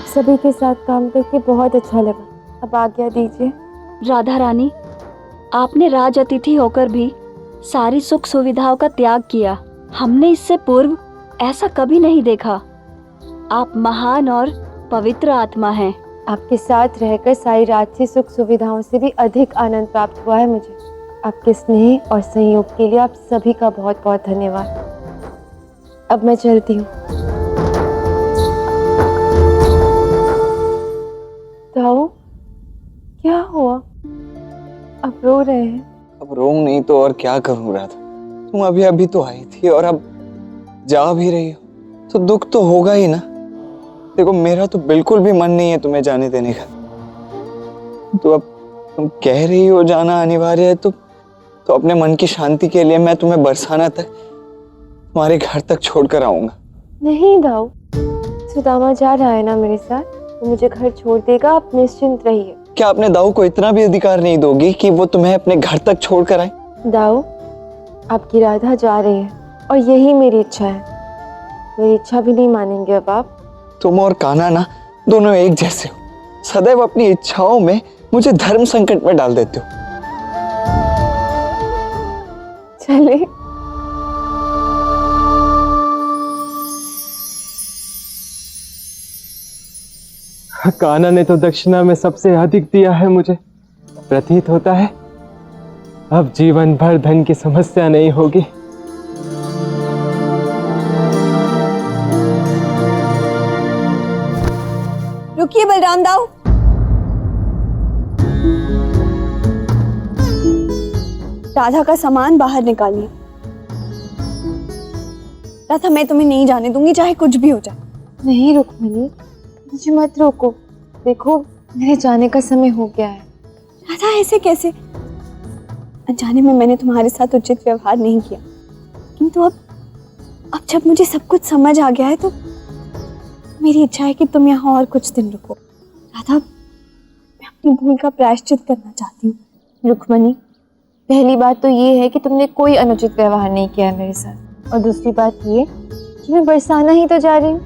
सभी के साथ काम करके बहुत अच्छा लगा। अब आज्ञा दीजिए। राधा रानी, आपने राज अतिथि होकर भी सारी सुख सुविधाओं का त्याग किया। हमने इससे पूर्व ऐसा कभी नहीं देखा। आप महान और पवित्र आत्मा हैं। आपके साथ रहकर सारी राजसी सुख सुविधाओं से भी अधिक आनंद प्राप्त हुआ है मुझे। आपके स्नेह और सहयोग के लिए आप सभी का बहुत बहुत धन्यवाद। अब मैं चलती हूँ। ताऊ, क्या हुआ? अब रो रहे हैं? अब रोऊं नहीं तो और क्या करूं राधा। तुम अभी अभी तो आई थी और अब जा भी रही हो तो दुख तो होगा ही ना। देखो मेरा तो बिल्कुल भी मन नहीं है तुम्हें जाने देने का। तो अब तुम कह रही हो जाना अनिवार्य है तो अपने मन की शांति के लिए मैं तुम्हें बरसाना तक तुम्हारे घर तक छोड़कर आऊंगा। नहीं दाऊ, सुदामा जा रहा है ना मेरे साथ, तो मुझे घर छोड़ देगा। आप निश्चिंत रहिए। क्या अपने दाऊ को इतना भी अधिकार नहीं दोगी कि वो तुम्हें अपने घर तक छोड़कर आए? दाऊ, आपकी राधा जा रही है और यही मेरी इच्छा है। मेरी इच्छा भी नहीं मानेंगे अब आप? तुम और कान्हा ना दोनों एक जैसे हो। सदैव अपनी इच्छाओं में मुझे धर्म संकट में डाल देते हो। चले। कान्हा ने तो दक्षिणा में सबसे अधिक दिया है। मुझे प्रतीत होता है अब जीवन भर धन की समस्या नहीं होगी। रुकिए बलराम दाऊ। राधा का सामान बाहर निकालिए। राधा, मैं तुम्हें नहीं जाने दूंगी चाहे कुछ भी हो जाए। नहीं रुक्मिणी, मुझे मत रोको। देखो मेरे जाने का समय हो गया है। राधा, ऐसे कैसे? अनजाने में मैंने तुम्हारे साथ उचित व्यवहार नहीं किया, किंतु अब जब मुझे सब कुछ समझ आ गया है तो मेरी इच्छा है कि तुम यहाँ और कुछ दिन रुको। राधा, मैं अपनी भूल का प्रायश्चित करना चाहती हूँ। रुक्मिणी, पहली बात तो ये है कि तुमने कोई अनुचित व्यवहार नहीं किया है मेरे साथ, और दूसरी बात ये कि मैं बरसाना ही तो जा रही हूँ।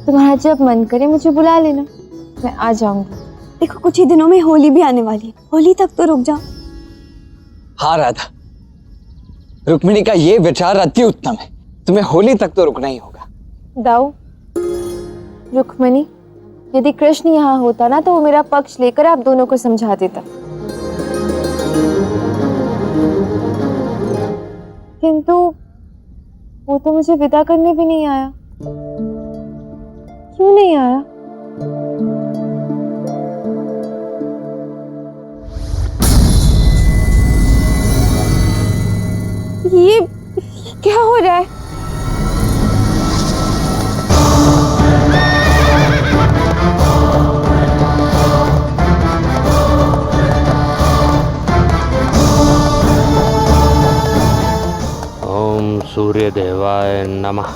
तुम्हारा जब मन करे मुझे बुला लेना, मैं आ जाऊंगी। देखो कुछ ही दिनों में होली भी आने वाली है, होली तक तो रुक जाओ। हाँ राधा, रुक्मिणी का ये विचार अति उत्तम है। तुम्हें होली तक तो रुकना ही होगा। दाऊ, रुक्मिणी, यदि कृष्ण यहाँ होता ना तो वो मेरा पक्ष लेकर आप दोनों को समझा देता, किंतु वो तो मुझे विदा करने भी नहीं आया। क्यों नहीं आया? ये क्या हो रहा है? ओम सूर्य देवाय नमः।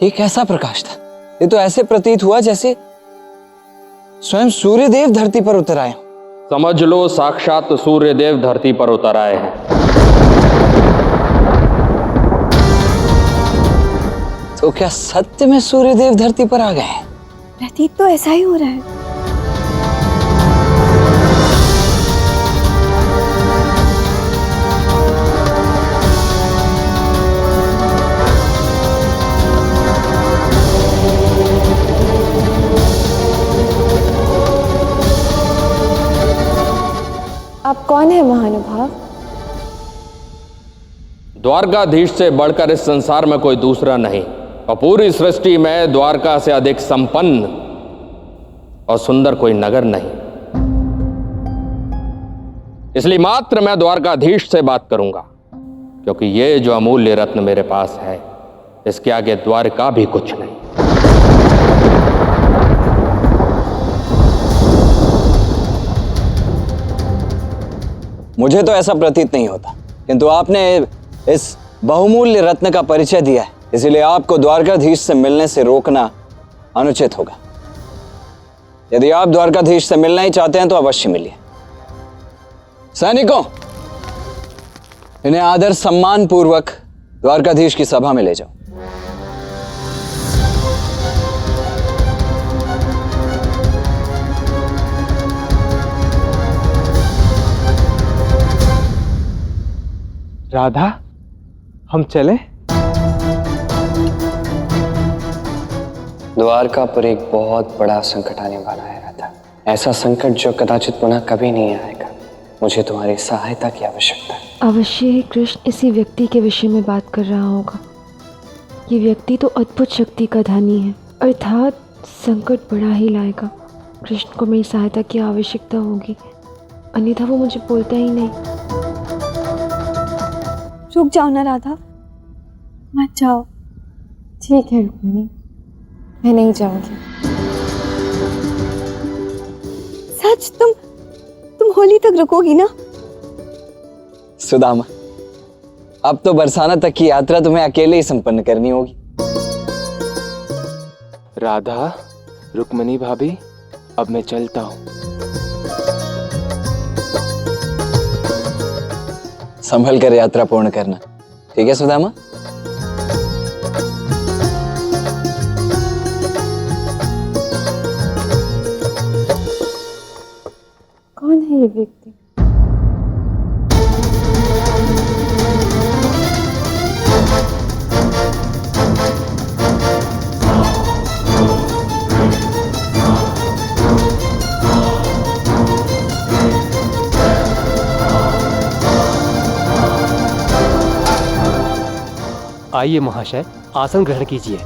ये कैसा प्रकाश था? ये तो ऐसे प्रतीत हुआ जैसे स्वयं सूर्यदेव धरती पर उतर आए। समझ लो साक्षात सूर्य देव धरती पर उतर आए हैं। तो क्या सत्य में सूर्यदेव धरती पर आ गए हैं? प्रतीत तो ऐसा ही हो रहा है। आप कौन है महानुभाव? द्वारकाधीश से बढ़कर इस संसार में कोई दूसरा नहीं, और पूरी सृष्टि में द्वारका से अधिक संपन्न और सुंदर कोई नगर नहीं। इसलिए मात्र मैं द्वारकाधीश से बात करूंगा, क्योंकि ये जो अमूल्य रत्न मेरे पास है इसके आगे द्वारका भी कुछ नहीं। मुझे तो ऐसा प्रतीत नहीं होता, किंतु आपने इस बहुमूल्य रत्न का परिचय दिया है, इसलिए आपको द्वारकाधीश से मिलने से रोकना अनुचित होगा। यदि आप द्वारकाधीश से मिलना ही चाहते हैं तो अवश्य मिलिए। सैनिकों, इन्हें आदर सम्मान पूर्वक द्वारकाधीश की सभा में ले जाओ। राधा, हम चले? द्वारका पर एक बहुत बड़ा संकट आने वाला है राधा। ऐसा संकट जो कदाचित पुनः कभी नहीं आएगा। मुझे तुम्हारी सहायता की आवश्यकता है। अवश्य ही कृष्ण इसी व्यक्ति के विषय में बात कर रहा होगा। ये व्यक्ति तो अद्भुत शक्ति का धनी है, अर्थात संकट बड़ा ही लाएगा। कृष्ण को मेरी सहायता की आवश्यकता होगी, अन्यथा वो मुझे बोलता ही नहीं। रुक जाओ ना राधा, मत जाओ। ठीक है रुक्मिणी, मैं नहीं जाऊंगी। सच? तुम होली तक रुकोगी ना? सुदामा, अब तो बरसाना तक की यात्रा तुम्हें अकेले ही संपन्न करनी होगी। राधा, रुक्मिणी भाभी, अब मैं चलता हूँ। संभल कर यात्रा पूर्ण करना, ठीक है सुदामा? कौन है ये व्यक्ति? आइए महाशय, आसन ग्रहण कीजिए।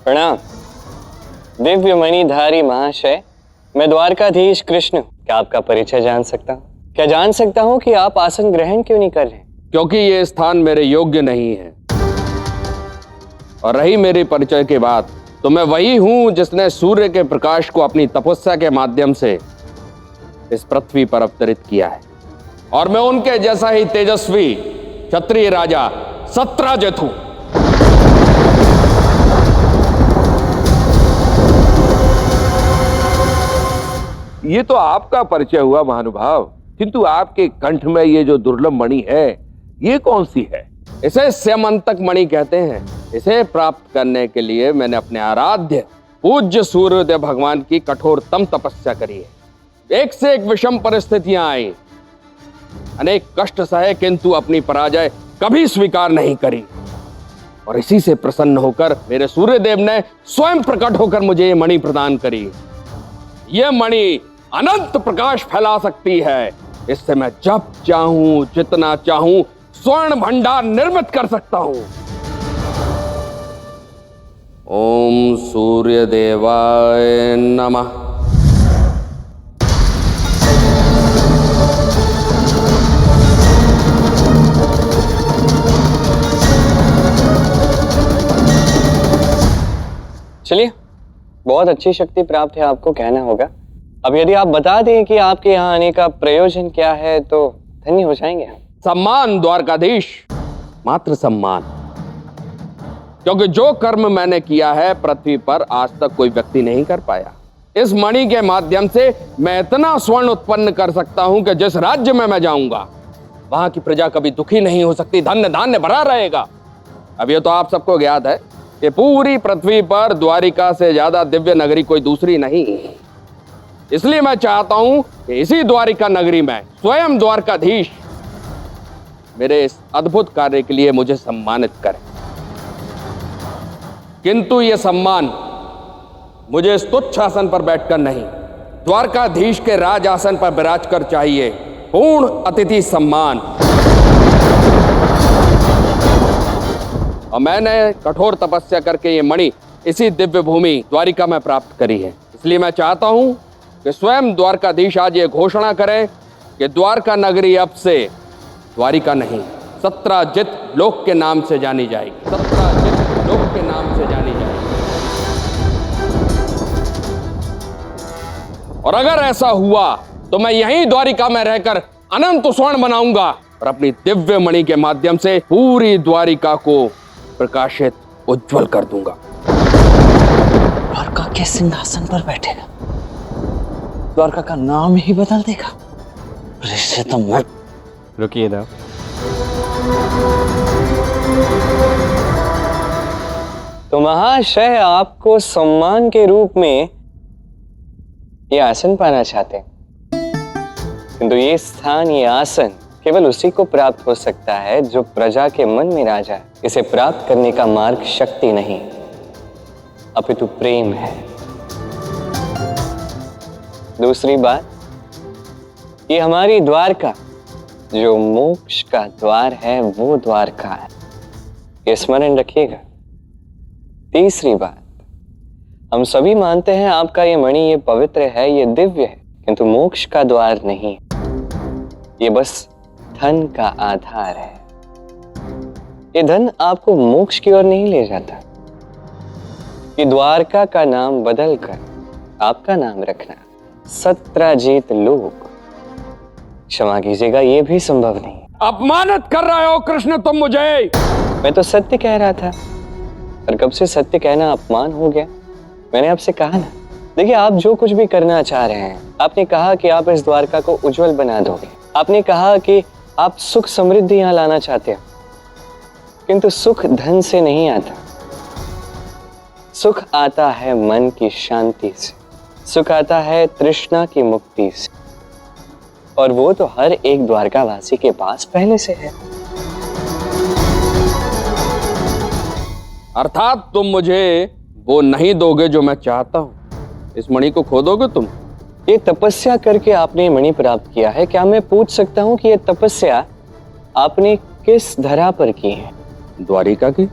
प्रणाम। दिव्य मणिधारी महाशय, मैं द्वारकाधीश कृष्ण। क्या आपका परिचय जान सकता हूँ? क्या जान सकता हूँ कि आप आसन ग्रहण क्यों नहीं कर रहे? क्योंकि ये स्थान मेरे योग्य नहीं है। और रही मेरे परिचय की बात, तो मैं वही हूं जिसने सूर्य के प्रकाश को अपनी तपस्या के माध्यम से इस पृथ्वी पर अवतरित किया है। और मैं उनके जैसा ही तेजस्वी क्षत्रिय राजा सत्राजित हूं। ये तो आपका परिचय हुआ महानुभाव, किंतु आपके कंठ में ये जो दुर्लभ मणि है, ये कौन सी है? इसे स्यमंतक मणि कहते हैं। इसे प्राप्त करने के लिए मैंने अपने आराध्य पूज्य सूर्योदय भगवान की कठोरतम तपस्या करी है। एक से एक विषम परिस्थितियां आई, अनेक कष्ट सहे, किंतु अपनी पराजय कभी स्वीकार नहीं करी। और इसी से प्रसन्न होकर मेरे सूर्यदेव ने स्वयं प्रकट होकर मुझे ये मणि प्रदान करी। यह मणि अनंत प्रकाश फैला सकती है। इससे मैं जब चाहूं, जितना चाहूं, स्वर्ण भंडार निर्मित कर सकता हूं। ओम सूर्य देवाय नमः। चलिए, बहुत अच्छी शक्ति प्राप्त है आपको, कहना होगा। अब यदि आप बता दें कि आपके यहाँ आने का प्रयोजन क्या है तो धन्य हो जाएंगे। सम्मान द्वारकाधीश, मात्र सम्मान। क्योंकि जो कर्म मैंने किया है पृथ्वी पर आज तक कोई व्यक्ति नहीं कर पाया। इस मणि के माध्यम से मैं इतना स्वर्ण उत्पन्न कर सकता हूं कि जिस राज्य में मैं जाऊंगा वहां की प्रजा कभी दुखी नहीं हो सकती, धन्य धान्य भरा रहेगा। अब ये तो आप सबको ज्ञात है कि पूरी पृथ्वी पर द्वारिका से ज्यादा दिव्य नगरी कोई दूसरी नहीं। इसलिए मैं चाहता हूं कि इसी द्वारिका नगरी में स्वयं द्वारकाधीश मेरे इस अद्भुत कार्य के लिए मुझे सम्मानित करे। किंतु यह सम्मान मुझे इस तुच्छ आसन पर बैठकर नहीं, द्वारकाधीश के राज आसन पर विराज कर चाहिए। पूर्ण अतिथि सम्मान। और मैंने कठोर तपस्या करके ये मणि इसी दिव्य भूमि द्वारिका में प्राप्त करी है। इसलिए मैं चाहता हूं कि स्वयं द्वारकाधीश आज ये घोषणा करें कि द्वारका नगरी अब से द्वारिका नहीं, सत्राजित लोक के नाम से जानी जाएगी। सत्राजित लोक के नाम से जानी जाएगी। और अगर ऐसा हुआ तो मैं यहीं द्वारिका में रहकर अनंत स्वर्ण बनाऊंगा और अपनी दिव्य मणि के माध्यम से पूरी द्वारिका को प्रकाशित उज्जवल कर दूंगा। द्वारका के सिंहासन पर बैठेगा, द्वारका का नाम ही बदल देगा, इससे तो मैं रुकिए ना। तो महाशय आपको सम्मान के रूप में ये आसन पाना चाहते हैं, किंतु ये स्थान, ये आसन केवल उसी को प्राप्त हो सकता है जो प्रजा के मन में राजा है। इसे प्राप्त करने का मार्ग शक्ति नहीं अपितु प्रेम है। दूसरी बात, ये हमारी द्वारका जो मोक्ष का द्वार है वो द्वारका है, ये स्मरण रखिएगा। तीसरी बात, हम सभी मानते हैं आपका ये मणि ये पवित्र है, ये दिव्य है, किंतु मोक्ष का द्वार नहीं, ये बस धन का आधार है। ये धन आपको मोक्ष की ओर नहीं ले जाता। ये द्वारका का नाम बदलकर आपका नाम रखना सत्राजीत लोक, क्षमा कीजिएगा, ये भी संभव नहीं। अपमानित कर रहे हो कृष्ण तुम मुझे। मैं तो सत्य कह रहा था, और कब से सत्य कहना अपमान हो गया? मैंने आपसे कहा ना, देखिए आप जो कुछ भी करना चाह रहे हैं, आपने कहा कि आप इस द्वारका को उज्जवल बना दोगे, आपने कहा कि आप सुख समृद्धि यहाँ लाना चाहते हो, किंतु सुख धन से नहीं आता। सुख आता है मन की शांति से, सुख आता है तृष्णा की मुक्ति से, और वो तो हर एक द्वारकावासी के पास पहले से है। अर्थात तुम मुझे वो नहीं दोगे जो मैं चाहता हूं। इस मणि को खो दोगे तुम। ये तपस्या करके आपने ये मणि प्राप्त किया है, क्या मैं पूछ सकता हूं कि ये तपस्या आपने किस धरा पर की है? द्वारिका की।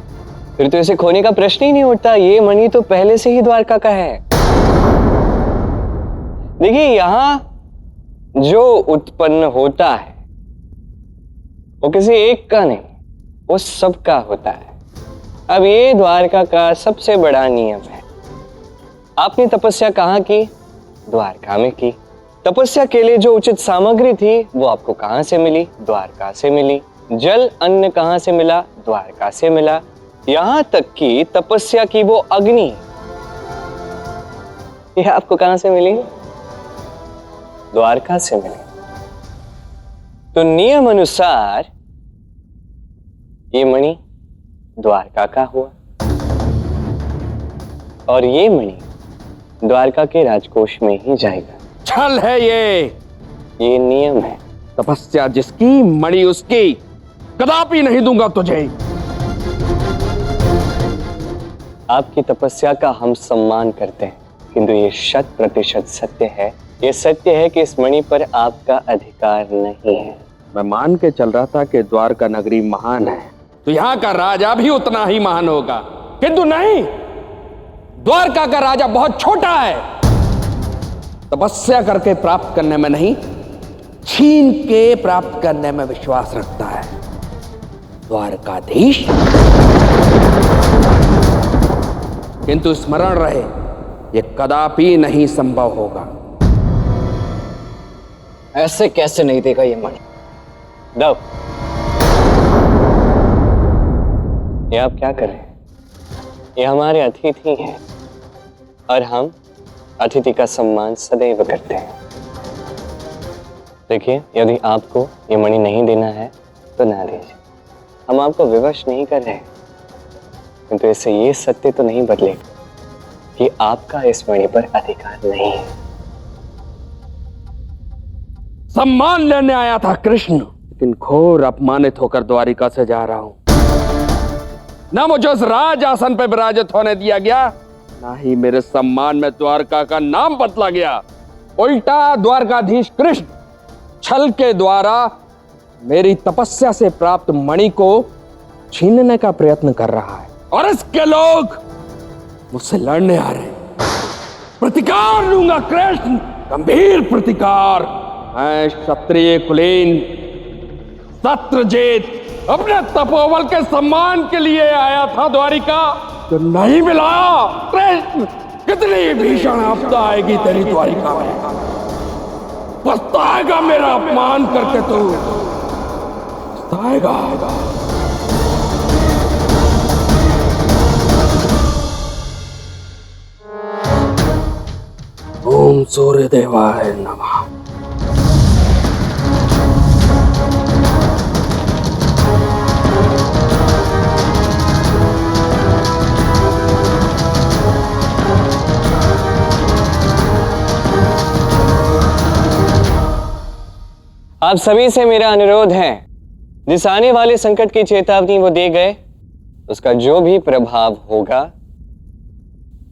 फिर तो इसे खोने का प्रश्न ही नहीं उठता, ये मणि तो पहले से ही द्वारका का है। देखिए यहां जो उत्पन्न होता है वो किसी एक का नहीं, वो सबका होता है। अब ये द्वारका का सबसे बड़ा नियम है। आपने तपस्या कहाँ की? द्वारका में की। तपस्या के लिए जो उचित सामग्री थी वो आपको कहाँ से मिली? द्वारका से मिली। जल अन्न कहाँ से मिला? द्वारका से मिला। यहां तक कि तपस्या की वो अग्नि, ये आपको कहां से मिली? द्वारका से मिली। तो नियम अनुसार ये मणि द्वारका का हुआ, और ये मणि द्वारका के राजकोष में ही जाएगा। छल है ये नियम है। तपस्या जिसकी मणि उसकी, कदापि नहीं दूंगा तुझे। आपकी तपस्या का हम सम्मान करते हैं, किंतु ये 100% सत्य है। ये सत्य है कि इस मणि पर आपका अधिकार नहीं है। मैं मान के चल रहा था कि द्वारका नगरी महान है, तो यहाँ का राजा भी उतना ही महान होगा, किंतु नहीं, द्वारका का राजा बहुत छोटा है। तपस्या करके प्राप्त करने में नहीं, छीन के प्राप्त करने में विश्वास रखता है। द्वारकाधीश, किंतु स्मरण रहे, ये कदापि नहीं संभव होगा। ऐसे कैसे नहीं देगा ये मणि? दो। ये आप क्या कर रहे हैं? ये हमारे अतिथि हैं, और हम अतिथि का सम्मान सदैव करते हैं। देखिए, यदि आपको ये मणि नहीं देना है तो ना दीजिए। हम आपको विवश नहीं कर रहे, किंतु इससे ये सत्य तो नहीं बदलेगा कि आपका इस मणि पर अधिकार नहीं है। सम्मान लेने आया था कृष्ण, लेकिन घोर अपमानित होकर द्वारिका से जा रहा हूं। ना मुझे उस राज आसन पर विराजित होने दिया गया, ना ही मेरे सम्मान में द्वारका का नाम बदला गया। उल्टा द्वारकाधीश कृष्ण छल के द्वारा मेरी तपस्या से प्राप्त मणि को छीनने का प्रयत्न कर रहा है, और इसके लोग मुझसे लड़ने आ रहे हैं। प्रतिकार लूंगा कृष्ण, गंभीर प्रतिकार। मैं क्षत्रिय कुलीन सत्रजीत अपने तपोबल के सम्मान के लिए आया था द्वारिका, तो नहीं मिला। कृष्ण, कितनी भीषण आपदा आएगी तेरी द्वारिका में। पछताएगा मेरा अपमान करके तू, पछताएगा। ओम सूर्य देवाय नमः। आप सभी से मेरा अनुरोध है, जिस आने वाले संकट की चेतावनी वो दे गए, उसका जो भी प्रभाव होगा,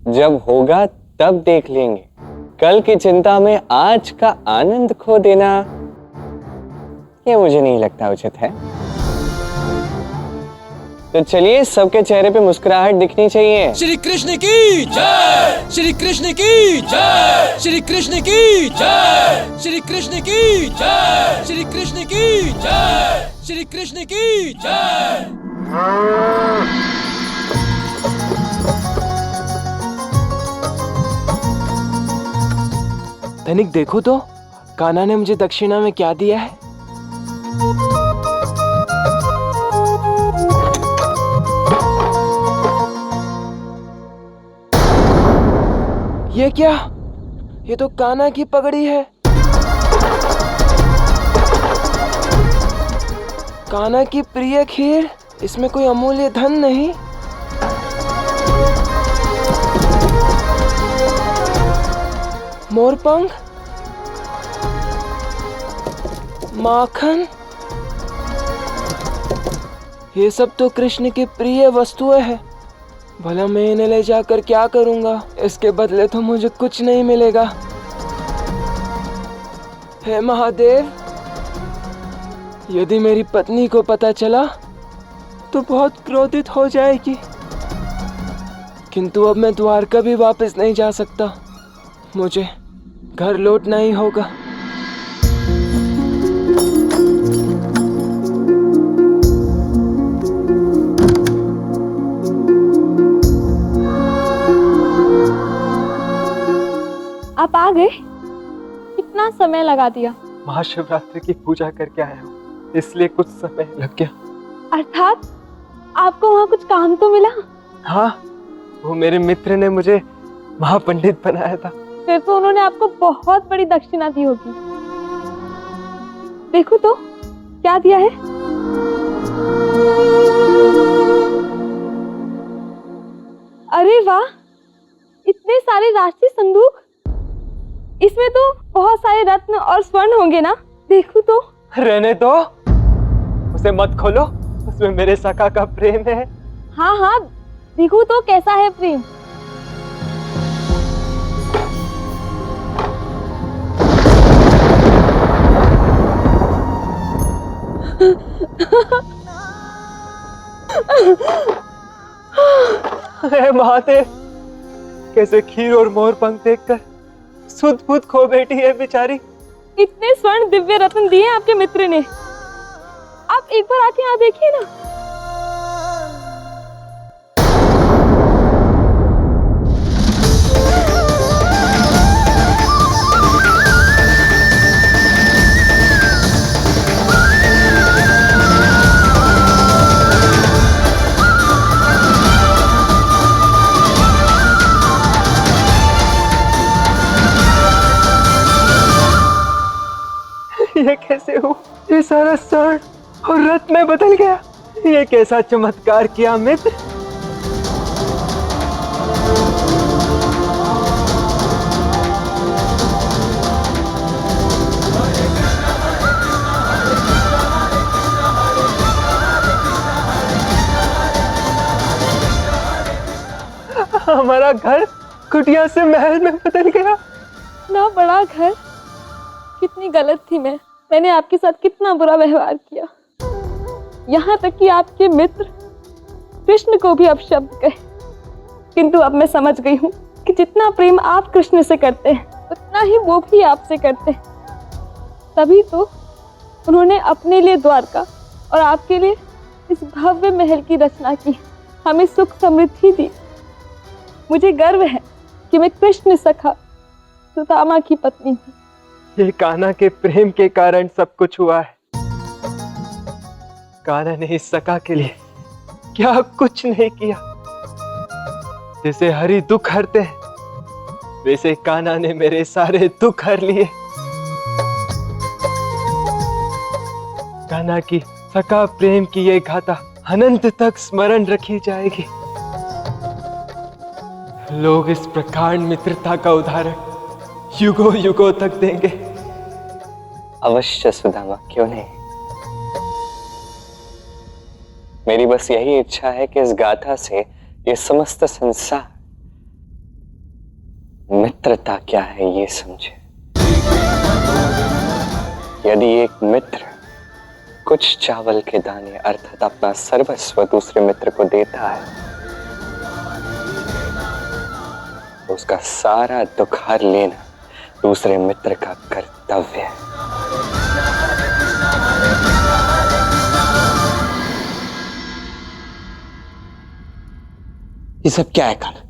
जब होगा तब देख लेंगे। कल की चिंता में आज का आनंद खो देना, ये मुझे नहीं लगता उचित है। तो चलिए, सबके चेहरे पे मुस्कुराहट दिखनी चाहिए। श्री कृष्ण की जय, श्री कृष्ण की जय, श्री कृष्ण की जय, श्री कृष्ण की जय, श्री कृष्ण की जय, श्री कृष्ण की जय। धनिक देखो तो, कान्हा ने मुझे दक्षिणा में क्या दिया है। ये क्या? ये तो कान्हा की पगड़ी है। कान्हा की प्रिय खीर, इसमें कोई अमूल्य धन नहीं। मोरपंख, माखन, ये सब तो कृष्ण की प्रिय वस्तुएं हैं। भला मैं इन्हें ले जाकर क्या करूंगा? इसके बदले तो मुझे कुछ नहीं मिलेगा। हे महादेव, यदि मेरी पत्नी को पता चला तो बहुत क्रोधित हो जाएगी। किंतु अब मैं द्वारका भी वापस नहीं जा सकता। मुझे घर लौटना ही होगा। आप आ गए? कितना समय लगा दिया? महाशिवरात्रि की पूजा करके आया हूँ, इसलिए कुछ समय लग गया। अर्थात आपको वहाँ कुछ काम तो मिला? हाँ, वो मेरे मित्र ने मुझे महापंडित बनाया था। फिर तो उन्होंने आपको बहुत बड़ी दक्षिणा दी होगी। देखो तो क्या दिया है। अरे वाह, इतने सारे राष्ट्रीय संदूक। इसमें तो बहुत सारे रत्न और स्वर्ण होंगे ना? देखो तो। रहने दो, उसे मत खोलो, उसमें मेरे सखा का प्रेम है। हाँ हाँ, देखो तो कैसा है प्रेम। हे महादेव, कैसे खीर और मोर पंख देखकर सुध बुध खो बैठी है बेचारी। इतने स्वर्ण दिव्य रत्न दिए आपके मित्र ने। आप एक बार आके यहाँ देखिए ना। ये कैसे हो? ये सारा स्वर्ण और रत्न में बदल गया। ये कैसा चमत्कार किया मित्र। हमारा घर कुटिया से महल में बदल गया। इतना बड़ा घर। कितनी गलत थी मैंने आपके साथ कितना बुरा व्यवहार किया। यहाँ तक कि आपके मित्र कृष्ण को भी अपशब्द कहे। किंतु अब मैं समझ गई हूँ कि जितना प्रेम आप कृष्ण से करते हैं, उतना ही वो भी आपसे करते हैं। तभी तो उन्होंने अपने लिए द्वारका और आपके लिए इस भव्य महल की रचना की, हमें सुख समृद्धि दी। मुझे गर्व है कि मैं कृष्ण सखा सुदामा की पत्नी हूँ। ये कान्हा के प्रेम के कारण सब कुछ हुआ है। कान्हा ने इस सखा के लिए क्या कुछ नहीं किया। जैसे हरि दुख हरते हैं, वैसे कान्हा ने मेरे सारे दुख हर लिए। कान्हा की सखा प्रेम की ये गाथा अनंत तक स्मरण रखी जाएगी। लोग इस प्रकार मित्रता का उदाहरण युगों युगों तक देंगे। अवश्य सुदामा, क्यों नहीं। मेरी बस यही इच्छा है कि इस गाथा से ये समस्त संसार मित्रता क्या है ये समझे। यदि एक मित्र कुछ चावल के दाने अर्थात अपना सर्वस्व दूसरे मित्र को देता है तो उसका सारा दुख हर लेना दूसरे मित्र का कर्तव्य है। ये सब क्या है कान्हा?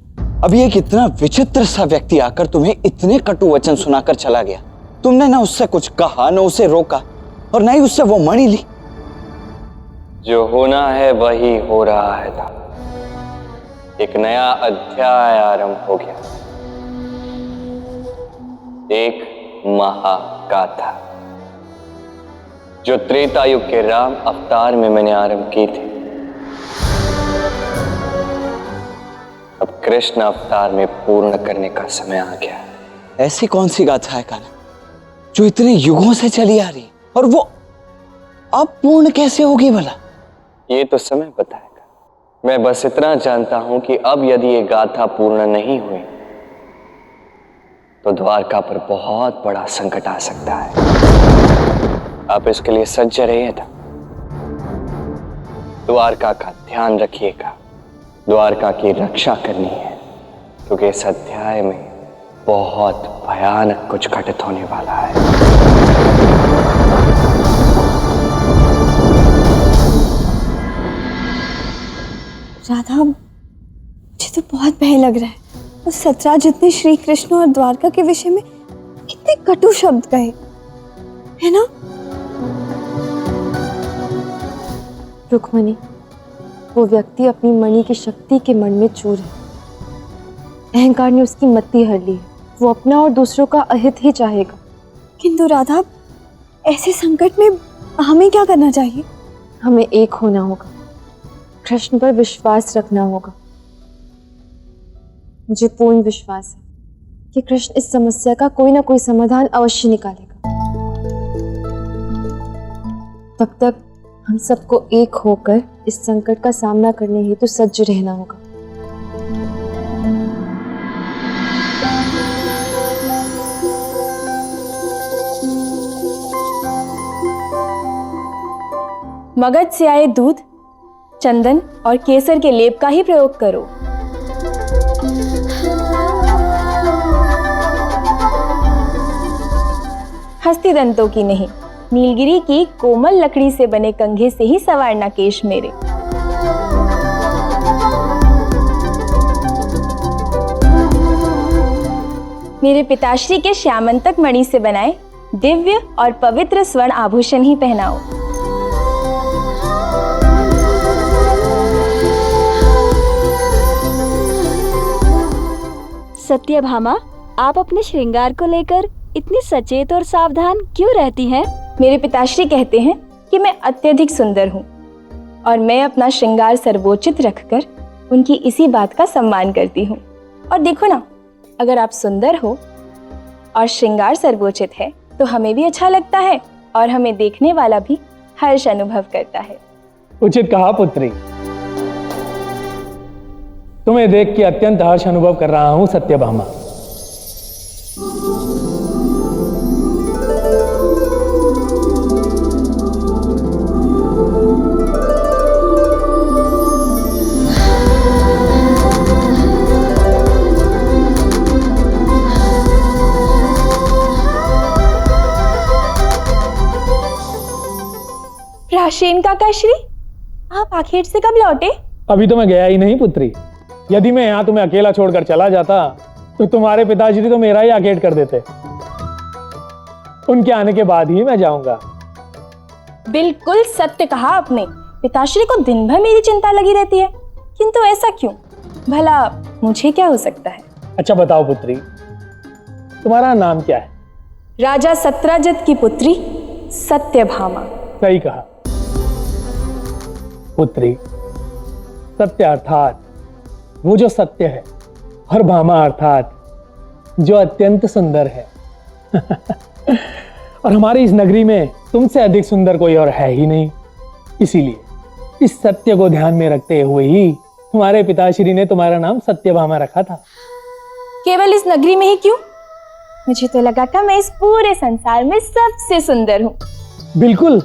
अभी एक इतना विचित्र सा व्यक्ति आकर तुम्हें इतने कटु वचन सुनाकर चला गया। तुमने ना उससे कुछ कहा, ना उसे रोका और ना ही उससे वो मणि ली। जो होना है वही हो रहा है था। एक नया अध्याय आरंभ हो गया, एक महागाथा जो त्रेता युग के राम अवतार में मैंने आरंभ की थी, अब कृष्ण अवतार में पूर्ण करने का समय आ गया। ऐसी कौन सी गाथा है कान्हा जो इतने युगों से चली आ रही और वो अब पूर्ण कैसे होगी भला? ये तो समय बताएगा। मैं बस इतना जानता हूं कि अब यदि ये गाथा पूर्ण नहीं हुई तो द्वारका पर बहुत बड़ा संकट आ सकता है। आप इसके लिए सज्ज रहिएगा। द्वारका का ध्यान रखिएगा, द्वारका की रक्षा करनी है, क्योंकि इस अध्याय में बहुत भयानक कुछ घटित होने वाला है। राधा, मुझे तो बहुत भय लग रहा है। उस सत्यराजित ने श्री कृष्ण और द्वारका के विषय में कितने कटु शब्द कहे, है ना? रुक्मणी, वो व्यक्ति अपनी मणि की शक्ति के मन में चूर है। अहंकार ने उसकी मति हर ली है। वो अपना और दूसरों का अहित ही चाहेगा। किंतु राधा, ऐसे संकट में हमें क्या करना चाहिए? हमें एक होना होगा, कृष्ण पर विश्वास रखना होगा। मुझे पूर्ण विश्वास है कि कृष्ण इस समस्या का कोई ना कोई समाधान अवश्य निकालेगा। तब तक हम सबको एक होकर इस संकट का सामना करने हेतु सज्ज रहना होगा। मगध से आए दूध, चंदन और केसर के लेप का ही प्रयोग करो। हस्ती दंतों की नहीं, नीलगिरी की कोमल लकड़ी से बने कंघे से ही संवारना केश मेरे। मेरे पिताश्री के श्यामंतक मणि से बनाए दिव्य और पवित्र स्वर्ण आभूषण ही पहनाओ। सत्यभामा, आप अपने श्रृंगार को लेकर इतनी सचेत और सावधान क्यों रहती हैं? मेरे पिताश्री कहते हैं कि मैं अत्यधिक सुंदर हूँ और मैं अपना श्रृंगार सर्वोचित रखकर उनकी इसी बात का सम्मान करती हूँ। और देखो ना, अगर आप सुंदर हो और श्रृंगार सर्वोचित है तो हमें भी अच्छा लगता है और हमें देखने वाला भी हर्ष अनुभव करता है। उचित कहा पुत्री। तुम्हें देख के अत्यंत हर्ष अनुभव कर रहा हूं सत्यभामा। प्राचीन काकाश्री, आप आखिर से कब लौटे? अभी तो मैं गया ही नहीं पुत्री। यदि मैं यहाँ तुम्हें अकेला छोड़कर चला जाता तो तुम्हारे पिताजी तो मेरा ही आखेट कर देते। उनके आने के बाद ही मैं जाऊंगा। बिल्कुल सत्य कहा आपने। पिताश्री को दिन भर मेरी चिंता लगी रहती है, किंतु ऐसा क्यों? भला मुझे क्या हो सकता है? अच्छा बताओ पुत्री, तुम्हारा नाम क्या है? राजा सत्यराजित की पुत्री सत्यभामा। सही कहा पुत्री। सत्य अर्थात वो जो सत्य है और भामा अर्थात जो अत्यंत सुंदर है। और हमारी इस नगरी में तुमसे अधिक सुंदर कोई और है ही नहीं। इसीलिए इस सत्य को ध्यान में रखते हुए ही तुम्हारे पिताश्री ने तुम्हारा नाम सत्यभामा रखा था। केवल इस नगरी में ही क्यों? मुझे तो लगा था मैं इस पूरे संसार में सबसे सुंदर हूँ। बिल्कुल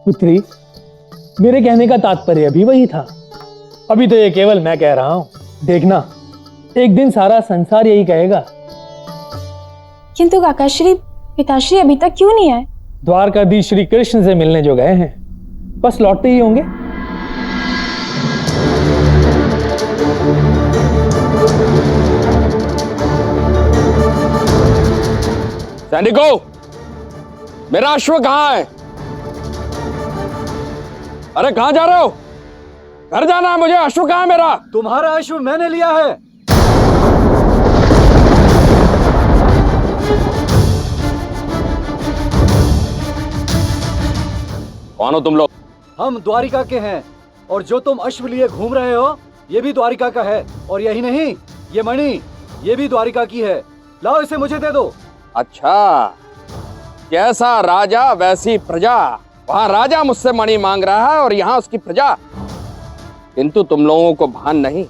पुत्री, मेरे कहने का तात्पर्य भी वही था। अभी तो ये केवल मैं कह रहा हूँ, देखना एक दिन सारा संसार यही कहेगा। किंतु काकाश्री, पिताश्री अभी तक क्यों नहीं आए? द्वारकाधीश श्री कृष्ण से मिलने जो गए हैं, बस लौटते ही होंगे। सैनिकों, मेरा अश्व कहाँ है? अरे कहाँ जा रहे हो? घर जाना है मुझे। अश्व कहाँ है मेरा? तुम्हारा अश्व मैंने लिया है। कौन हो तुम लोग? हम द्वारिका के हैं और जो तुम अश्व लिए घूम रहे हो ये भी द्वारिका का है। और यही नहीं, ये मणि ये भी द्वारिका की है। लाओ इसे मुझे दे दो। अच्छा, जैसा राजा वैसी प्रजा। वहां राजा मुझसे मणि मांग रहा है और यहाँ उसकी प्रजा। किंतु तुम लोगों को भान नहीं,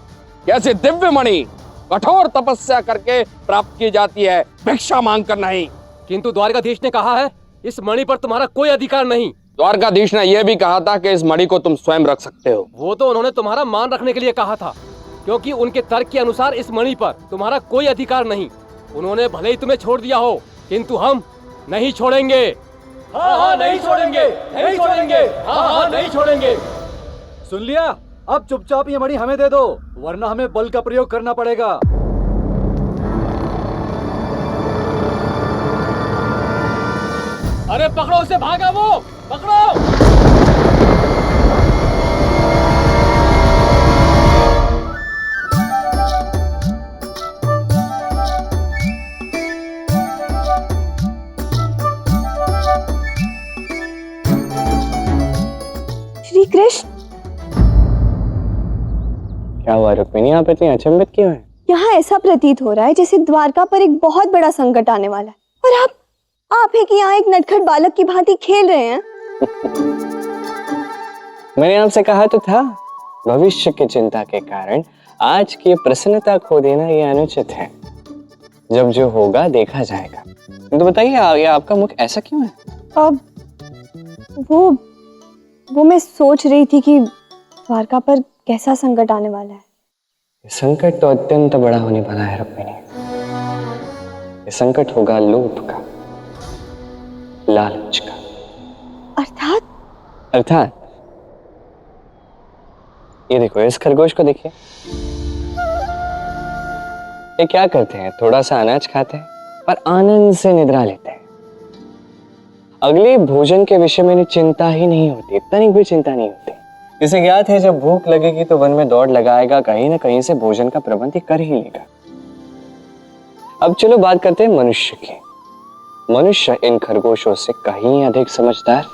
कैसे दिव्य मणि कठोर तपस्या करके प्राप्त की जाती है, भिक्षा मांग कर नहीं। किंतु द्वारकाधीश ने कहा है इस मणि पर तुम्हारा कोई अधिकार नहीं। द्वारकाधीश ने यह भी कहा था कि इस मणि को तुम स्वयं रख सकते हो। वो तो उन्होंने तुम्हारा मान रखने के लिए कहा था, क्योंकि उनके तर्क के अनुसार इस मणि पर तुम्हारा कोई अधिकार नहीं। उन्होंने भले ही तुम्हें छोड़ दिया हो, किंतु हम नहीं छोड़ेंगे। हाँ हाँ नहीं छोड़ेंगे, नहीं छोड़ेंगे, हाँ हाँ नहीं छोड़ेंगे। सुन लिया? अब चुपचाप ये मणि हमें दे दो, वरना हमें बल का प्रयोग करना पड़ेगा। अरे पकड़ो उसे, भागा वो, पकड़ो। श्री कृष्ण, क्या हुआ रुक्मिणी, आप इतनी अचंभित क्यों हैं? यहाँ ऐसा प्रतीत हो रहा है जैसे द्वारका पर एक बहुत बड़ा संकट आने वाला है, और आप है कि यहाँ एक नटखट बालक की भांति खेल रहे हैं। मैंने आपसे कहा तो था, भविष्य की चिंता के कारण आज की प्रसन्नता खो देना ये अनुचित है। जब जो होगा देखा जाएगा। तो बताइए, ये आपका मुख ऐसा क्यों है? अब वो मैं सोच रही थी कि द्वारका पर कैसा संकट आने वाला है। संकट तो अत्यंत बड़ा होने वाला है रुक्मिणी। ये संकट होगा लोभ का, लालच का। अर्थात ये देखो, इस खरगोश को देखिए। ये क्या करते हैं? थोड़ा सा अनाज खाते हैं और आनंद से निद्रा लेते हैं। अगले भोजन के विषय में चिंता ही नहीं होती, तनिक भी चिंता नहीं होती। इसे ज्ञात है जब भूख लगेगी तो वन में दौड़ लगाएगा, कहीं ना कहीं से भोजन का प्रबंध कर ही लेगा। अब चलो बात करते हैं मनुष्य की। मनुष्य इन खरगोशों से कहीं अधिक समझदार,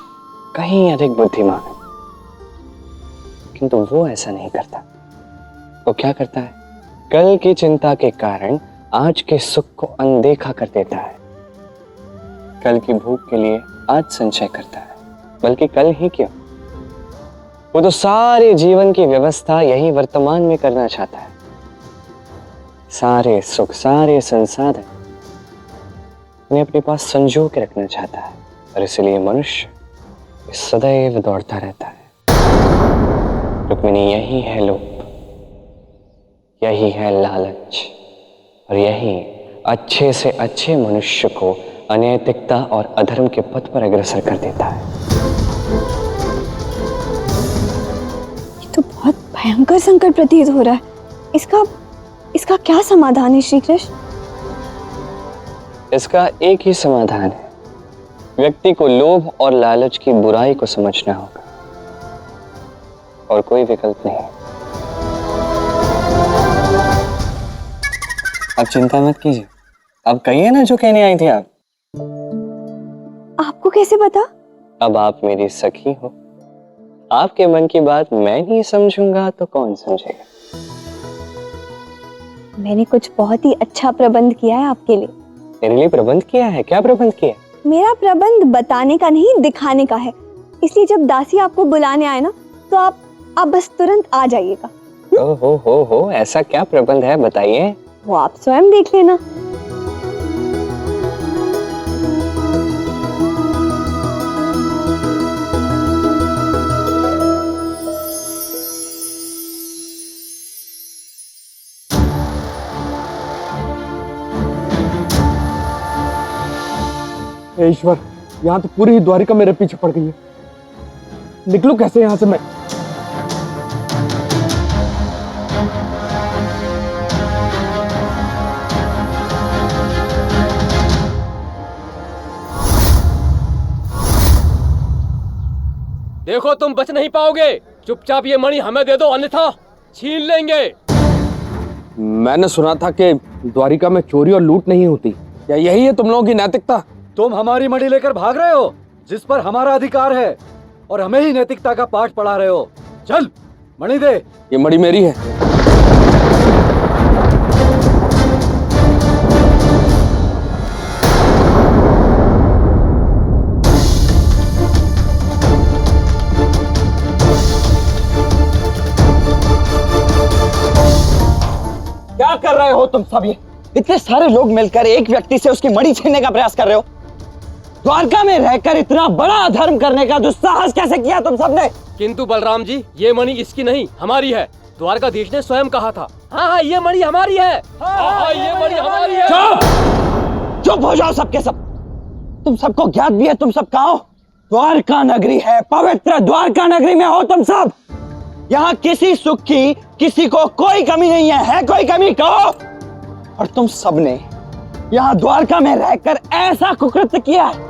कहीं अधिक बुद्धिमान है, किंतु वो ऐसा नहीं करता। वो क्या करता है? कल की चिंता के कारण आज के सुख को अनदेखा कर देता है। कल की भूख के लिए आज संचय करता है, बल्कि कल ही क्यों, वो तो सारे जीवन की व्यवस्था यही वर्तमान में करना चाहता है। सारे सुख, सारे संसाधन उन्हें अपने पास संजो के रखना चाहता है, और इसलिए मनुष्य सदैव दौड़ता रहता है। रुक्मिणी, यही है लोभ, यही है लालच, और यही अच्छे से अच्छे मनुष्य को अनैतिकता और अधर्म के पथ पर अग्रसर कर देता है। ये तो बहुत भयंकर संकट प्रतीत हो रहा है। इसका क्या समाधान है श्री कृष्ण? इसका एक ही समाधान है, व्यक्ति को लोभ और लालच की बुराई को समझना होगा, और कोई विकल्प नहीं। आप चिंता मत कीजिए, अब कहिए ना जो कहने आई थी आप। आपको कैसे पता? अब आप मेरी सखी हो, आपके मन की बात मैं नहीं समझूंगा तो कौन समझेगा। मैंने कुछ बहुत ही अच्छा प्रबंध किया है आपके लिए। मेरे लिए प्रबंध किया है? क्या प्रबंध किया? मेरा प्रबंध बताने का नहीं, दिखाने का है। इसलिए जब दासी आपको बुलाने आए ना, तो आप बस तुरंत आ जाइएगा। हो ऐसा क्या प्रबंध है, बताइए। वो आप स्वयं देख लेना। हे ईश्वर, यहाँ तो पूरी ही द्वारिका मेरे पीछे पड़ गई है। निकलूं कैसे यहाँ से मैं? देखो तुम बच नहीं पाओगे। चुपचाप ये मणि हमें दे दो, अन्यथा छीन लेंगे। मैंने सुना था कि द्वारिका में चोरी और लूट नहीं होती। क्या यही है तुम लोगों की नैतिकता? तुम हमारी मणि लेकर भाग रहे हो, जिस पर हमारा अधिकार है, और हमें ही नैतिकता का पाठ पढ़ा रहे हो। चल मणि दे। ये मणि मेरी है। क्या कर रहे हो तुम सब? ये इतने सारे लोग मिलकर एक व्यक्ति से उसकी मणि छीनने का प्रयास कर रहे हो। द्वारका में रहकर इतना बड़ा अधर्म करने का दुस्साहस कैसे किया तुम सबने? किंतु बलराम जी, ये मणि इसकी नहीं, हमारी है। द्वारकाधीश ने स्वयं कहा था। हाँ, ये मणि हमारी है। हाँ, ये मणि हमारी है। चुप हो जाओ सबके सब। तुम सबको ज्ञात भी है तुम सब कहाँ हो। द्वारका नगरी है, पवित्र द्वारका नगरी में हो तुम सब। यहाँ किसी सुख की किसी को कोई कमी नहीं है कोई कमी कहो? और तुम सबने यहाँ द्वारका में रहकर ऐसा कुकृत्य किया है।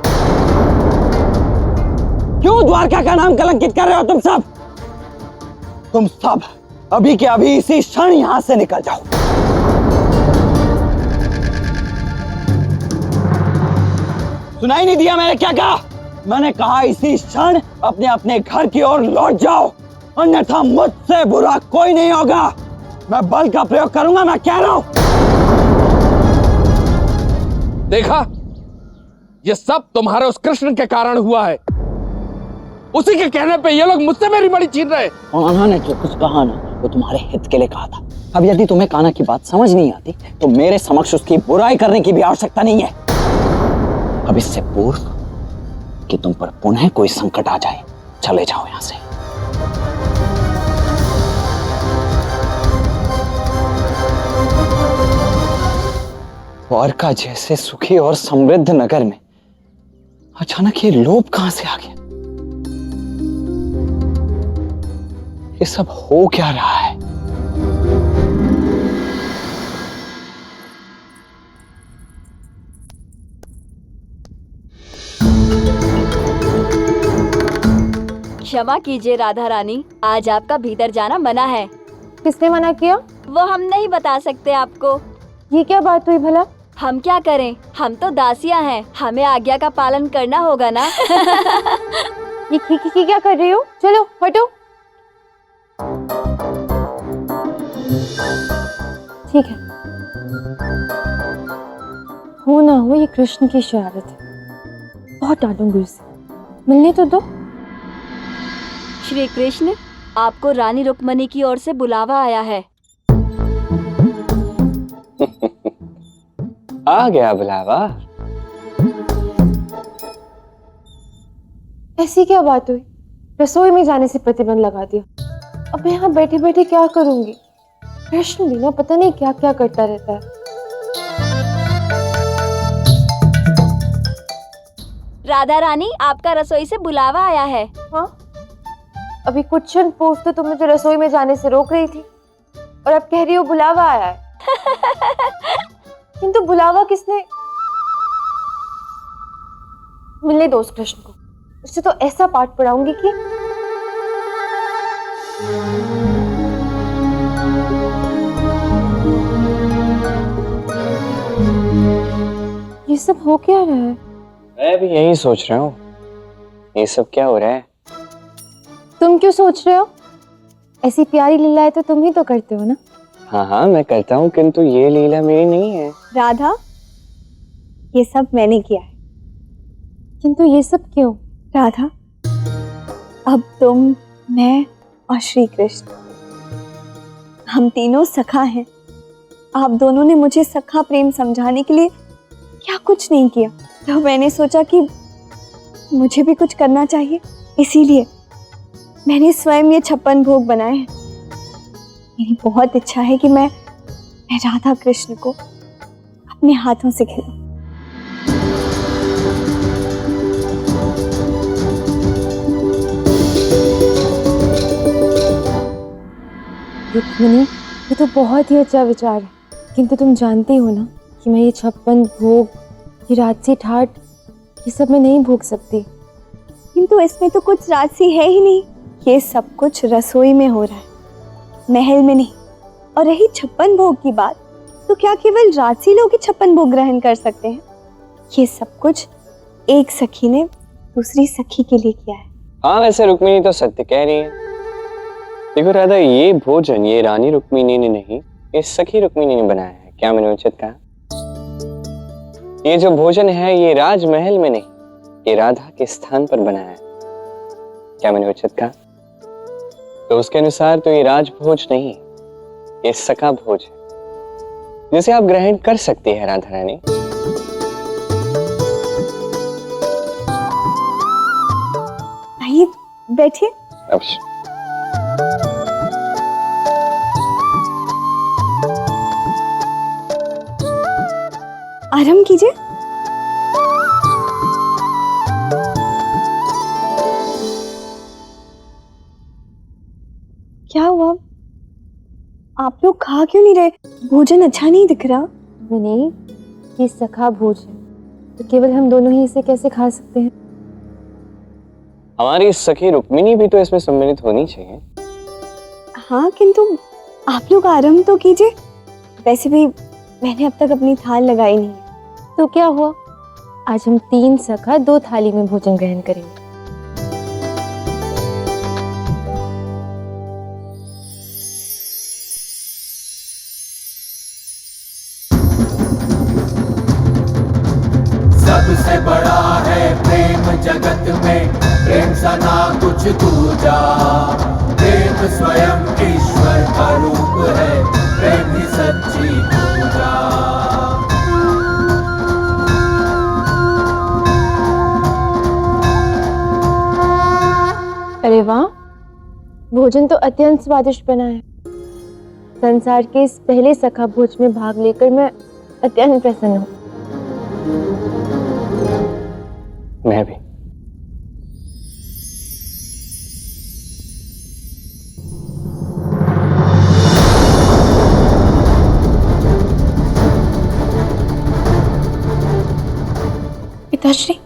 क्यों द्वारका का नाम कलंकित कर रहे हो तुम सब? तुम सब अभी के अभी इसी क्षण यहां से निकल जाओ। सुनाई नहीं दिया मैंने क्या कहा? मैंने कहा इसी क्षण अपने अपने घर की ओर लौट जाओ, अन्यथा मुझसे बुरा कोई नहीं होगा। मैं बल का प्रयोग करूंगा, मैं कह रहा हूं। देखा, ये सब तुम्हारे उस कृष्ण के कारण हुआ है। उसी के कहने पे ये लोग मुझसे मेरी मणि छीन रहे। कान्हा ने जो कुछ कहा ना, वो तुम्हारे हित के लिए कहा था। अब यदि तुम्हें कान्हा की बात समझ नहीं आती, तो मेरे समक्ष उसकी बुराई करने की भी आवश्यकता नहीं है। अब इससे पूर्व कि तुम पर पुनः कोई संकट आ जाए, चले जाओ यहां से। द्वारका जैसे सुखी और समृद्ध नगर में अचानक ये लोभ कहां से आ गया? ये सब हो क्या रहा है? क्षमा कीजिए राधा रानी, आज आपका भीतर जाना मना है। किसने मना किया? वो हम नहीं बता सकते आपको। ये क्या बात हुई भला? हम क्या करें, हम तो दासियां हैं, हमें आज्ञा का पालन करना होगा ना। ये क्या कर रही हो? चलो हटो। ठीक है, हो ना हो ये कृष्ण की शरारत है। बहुत डांटूंगी उसे, मिलने तो दो। श्री कृष्ण, आपको रानी रुक्मणी की ओर से बुलावा आया है। आ गया बुलावा? ऐसी क्या बात हुई? रसोई में जाने से प्रतिबंध लगा दिया। अब मैं यहाँ बैठे बैठे क्या करूंगी? कृष्ण भी ना पता नहीं क्या क्या करता रहता है। राधा रानी, आपका रसोई से बुलावा आया है। हाँ, अभी कुछ क्षण पूर्व तो तुम मुझे रसोई में जाने से रोक रही थी, और अब कह रही हो बुलावा आया है। किंतु बुलावा किसने? मिलने दो उस कृष्ण को, उससे तो ऐसा पाठ पढ़ाऊंगी कि ये सब हो क्या रहा है? मैं भी यही सोच रहा हूँ, ये सब क्या हो रहा है? तुम क्यों सोच रहे हो? ऐसी प्यारी लीलाएं तो तुम ही तो करते हो ना। हाँ मैं करता हूँ, किंतु ये लीला मेरी नहीं है। राधा, ये सब मैंने किया है। किंतु ये सब क्यों? राधा, अब तुम, मैं और श्री कृष्ण, हम तीनों सखा हैं। आप दोनों ने मुझे सखा प्रेम समझाने के लिए क्या कुछ नहीं किया, तो मैंने सोचा कि मुझे भी कुछ करना चाहिए, इसीलिए मैंने स्वयं ये 56 भोग बनाए हैं। मेरी बहुत इच्छा है कि मैं राधा कृष्ण को अपने हाथों से खिलाऊं। रुक्मिणी, ये तो बहुत ही अच्छा विचार है, किंतु तुम जानती हो ना कि मैं ये 56 भोग, ये राजसी ठाट, ये सब मैं नहीं भोग सकती। किंतु इसमें तो कुछ राजसी है ही नहीं। ये सब कुछ रसोई में हो रहा है, महल में नहीं। और रही 56 भोग की बात, तो क्या केवल राजसी लोग ही 56 भोग ग्रहण कर सकते हैं? ये सब कुछ एक सखी ने दूसरी सखी के लिए किया है। हाँ, वैसे रुक्मिणी तो सत्य कह रही है। देखो राधा, ये भोजन ये रानी रुक्मिणी ने नहीं, ये सखी रुक्मिणी ने बनाया है। क्या मैंने उचित कहा? ये जो भोजन है ये राजमहल में नहीं, ये राधा के स्थान पर बनाया है। क्या मैंने उचित कहा? तो उसके अनुसार तो ये राजभोज नहीं, ये सखा भोज है, जिसे आप ग्रहण कर सकती है राधा रानी। आइए बैठिए। अवश्य। आराम कीजिए। क्या हुआ? आप लोग खा क्यों नहीं रहे? भोजन अच्छा नहीं दिख रहा। नहीं, ये सखा भोज है, तो केवल हम दोनों ही इसे कैसे खा सकते हैं? हमारी सखी रुक्मिणी भी तो इसमें सम्मिलित होनी चाहिए। हाँ, किंतु आप लोग आराम तो कीजिए। वैसे भी मैंने अब तक अपनी थाल लगाई नहीं है। तो क्या हुआ, आज हम 3 सखा 2 थाली में भोजन ग्रहण करेंगे। सबसे बड़ा है प्रेम जगत में, प्रेम सा ना कुछ दूजा। प्रेम स्वयं ईश्वर का रूप है, प्रेम ही सच्ची पूजा। अरे वाह, भोजन तो अत्यंत स्वादिष्ट बना है। संसार के इस पहले सखा भोज में भाग लेकर मैं अत्यंत प्रसन्न हूँ। मैं भी। पिताश्री,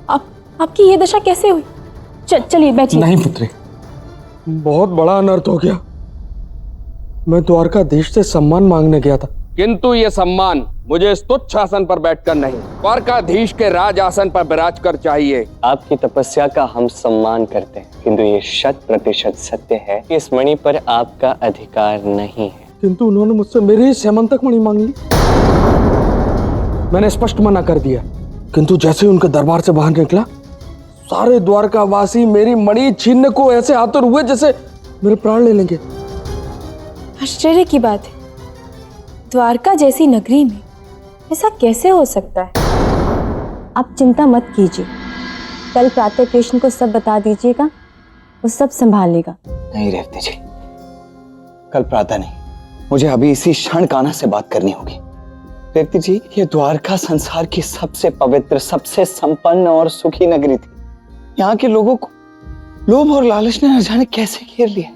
आपकी ये दशा कैसे हुई? चलिए बैठिए। नहीं पुत्री, बहुत बड़ा अनर्थ हो गया। मैं द्वारकाधीश से सम्मान मांगने गया था, किंतु ये सम्मान मुझे इस तुच्छ आसन पर बैठकर नहीं, द्वारकाधीश के राज आसन पर विराज कर चाहिए। आपकी तपस्या का हम सम्मान करते हैं, किंतु ये 100% सत्य है कि इस मणि पर आपका अधिकार नहीं है। किंतु उन्होंने मुझसे मेरी ही सेमंतक मणि मांग ली। मैंने स्पष्ट मना कर दिया, किंतु जैसे ही उनके दरबार से बाहर निकला, सारे द्वारकावासी मेरी मणि छीनने को ऐसे आतुर हुए जैसे मेरे प्राण ले लेंगे। आश्चर्य की बात है, द्वारका जैसी नगरी में ऐसा कैसे हो सकता है? आप चिंता मत कीजिए, कल प्रातः कृष्ण को सब बता दीजिएगा, वो सब संभाल लेगा। नहीं रेवती जी, कल प्रातः नहीं, मुझे अभी इसी क्षण कान्हा से बात करनी होगी। रेवती जी, ये द्वारका संसार की सबसे पवित्र, सबसे संपन्न और सुखी नगरी थी। यहाँ के लोगों को लोभ और लालच ने न जाने कैसे घेर लिया।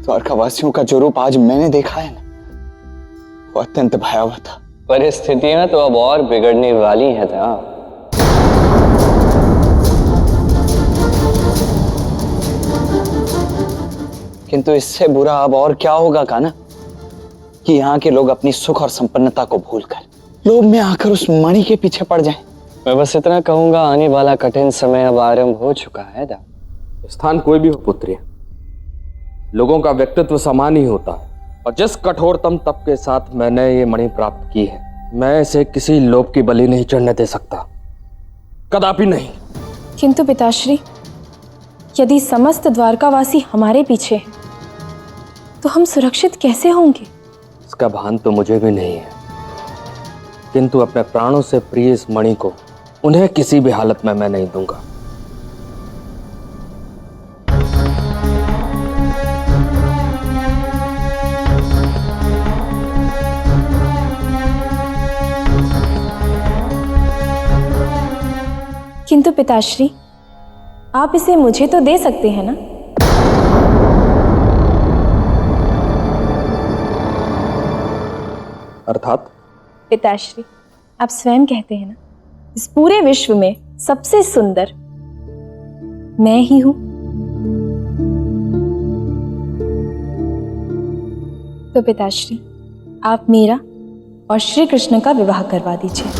द्वारकावासियों का जो रूप आज मैंने देखा है ना, वो अत्यंत भयावह था। परिस्थितियां तो अब और बिगड़ने वाली हैं था। किंतु इससे बुरा अब और क्या होगा कान्हा, कि यहाँ के लोग अपनी सुख और संपन्नता को भूलकर लोभ में आकर उस मणि के पीछे पड़ जाएं। मैं बस इतना कहूंगा, आने वाला कठिन समय अब आरंभ हो चुका है। स्थान कोई भी हो पुत्री, लोगों का व्यक्तित्व समान ही होता है, और जिस कठोरतम तप के साथ मैंने ये मणि प्राप्त की है, मैं इसे किसी लोभ की बलि नहीं चढ़ने दे सकता। कदापि नहीं। किंतु पिताश्री, यदि समस्त द्वारकावासी हमारे पीछे हैं तो हम सुरक्षित कैसे होंगे? इसका भान तो मुझे भी नहीं है, किंतु अपने प्राणों से प्रिय इस मणि को उन्हें किसी भी हालत में मैं नहीं दूंगा। किंतु पिताश्री, आप इसे मुझे तो दे सकते हैं ना? अर्थात? पिताश्री, आप स्वयं कहते हैं ना, इस पूरे विश्व में सबसे सुंदर मैं ही हूं। तो पिताश्री, आप मेरा और श्री कृष्ण का विवाह करवा दीजिए।